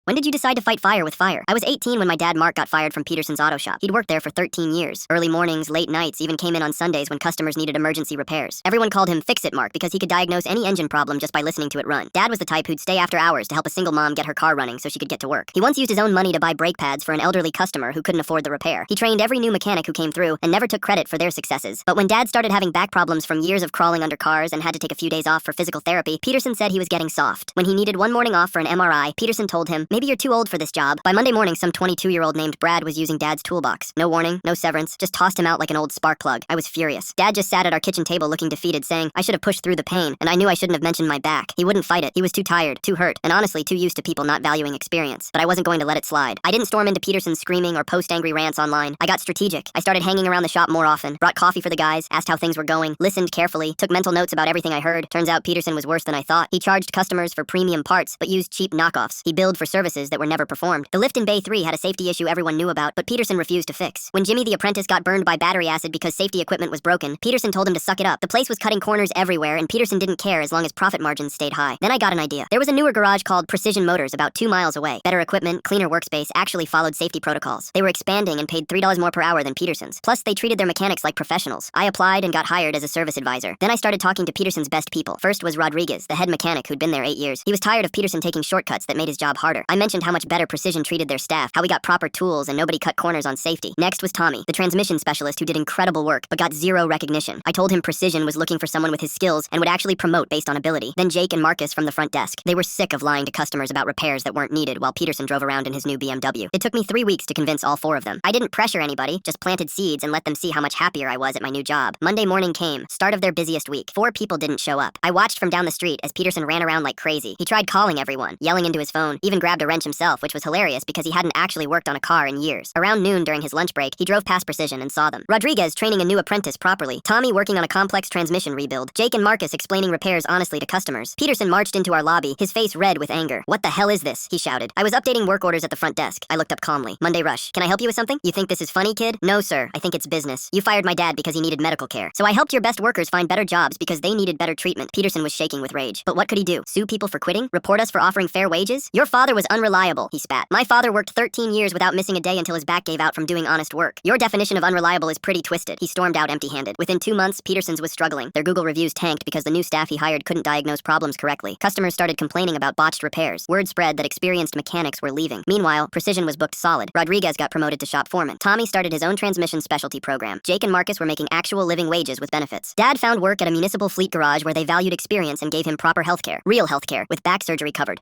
When did you decide to fight fire with fire? I was 18 when my dad Mark got fired from Peterson's auto shop. He'd worked there for 13 years. Early mornings, late nights, even came in on Sundays when customers needed emergency repairs. Everyone called him Fix-It Mark because he could diagnose any engine problem just by listening to it run. Dad was the type who'd stay after hours to help a single mom get her car running so she could get to work. He once used his own money to buy brake pads for an elderly customer who couldn't afford the repair. He trained every new mechanic who came through and never took credit for their successes. But when Dad started having back problems from years of crawling under cars and had to take a few days off for physical therapy, Peterson said he was getting soft. When he needed one morning off for an MRI, Peterson told him, "Maybe you're too old for this job." By Monday morning, some 22-year-old named Brad was using Dad's toolbox. No warning, no severance, just tossed him out like an old spark plug. I was furious. Dad just sat at our kitchen table looking defeated, saying, "I should have pushed through the pain, and I knew I shouldn't have mentioned my back." He wouldn't fight it. He was too tired, too hurt, and honestly too used to people not valuing experience. But I wasn't going to let it slide. I didn't storm into Peterson screaming or post angry rants online. I got strategic. I started hanging around the shop more often, brought coffee for the guys, asked how things were going, listened carefully, took mental notes about everything I heard. Turns out Peterson was worse than I thought. He charged customers for premium parts, but used cheap knockoffs. He billed for services that were never performed. The lift in Bay 3 had a safety issue everyone knew about, but Peterson refused to fix. When Jimmy the apprentice got burned by battery acid because safety equipment was broken, Peterson told him to suck it up. The place was cutting corners everywhere, and Peterson didn't care as long as profit margins stayed high. Then I got an idea. There was a newer garage called Precision Motors about 2 miles away. Better equipment, cleaner workspace, actually followed safety protocols. They were expanding and paid $3 more per hour than Peterson's. Plus, they treated their mechanics like professionals. I applied and got hired as a service advisor. Then I started talking to Peterson's best people. First was Rodriguez, the head mechanic who'd been there 8 years. He was tired of Peterson taking shortcuts that made his job harder. I mentioned how much better Precision treated their staff, how we got proper tools and nobody cut corners on safety. Next was Tommy, the transmission specialist who did incredible work but got zero recognition. I told him Precision was looking for someone with his skills and would actually promote based on ability. Then Jake and Marcus from the front desk. They were sick of lying to customers about repairs that weren't needed while Peterson drove around in his new BMW. It took me 3 weeks to convince all 4 of them. I didn't pressure anybody, just planted seeds and let them see how much happier I was at my new job. Monday morning came, start of their busiest week. 4 people didn't show up. I watched from down the street as Peterson ran around like crazy. He tried calling everyone, yelling into his phone, even grabbed a wrench himself, which was hilarious because he hadn't actually worked on a car in years. Around noon during his lunch break, he drove past Precision and saw them. Rodriguez training a new apprentice properly. Tommy working on a complex transmission rebuild. Jake and Marcus explaining repairs honestly to customers. Peterson marched into our lobby, his face red with anger. "What the hell is this?" he shouted. I was updating work orders at the front desk. I looked up calmly. "Monday rush. Can I help you with something? You think this is funny, kid?" "No, sir. I think it's business. You fired my dad because he needed medical care. So I helped your best workers find better jobs because they needed better treatment." Peterson was shaking with rage. But what could he do? Sue people for quitting? Report us for offering fair wages? "Your father was unreliable," he spat. "My father worked 13 years without missing a day until his back gave out from doing honest work. Your definition of unreliable is pretty twisted." He stormed out empty-handed. Within 2 months, Peterson's was struggling. Their Google reviews tanked because the new staff he hired couldn't diagnose problems correctly. Customers started complaining about botched repairs. Word spread that experienced mechanics were leaving. Meanwhile, Precision was booked solid. Rodriguez got promoted to shop foreman. Tommy started his own transmission specialty program. Jake and Marcus were making actual living wages with benefits. Dad found work at a municipal fleet garage where they valued experience and gave him proper healthcare. Real healthcare, with back surgery covered.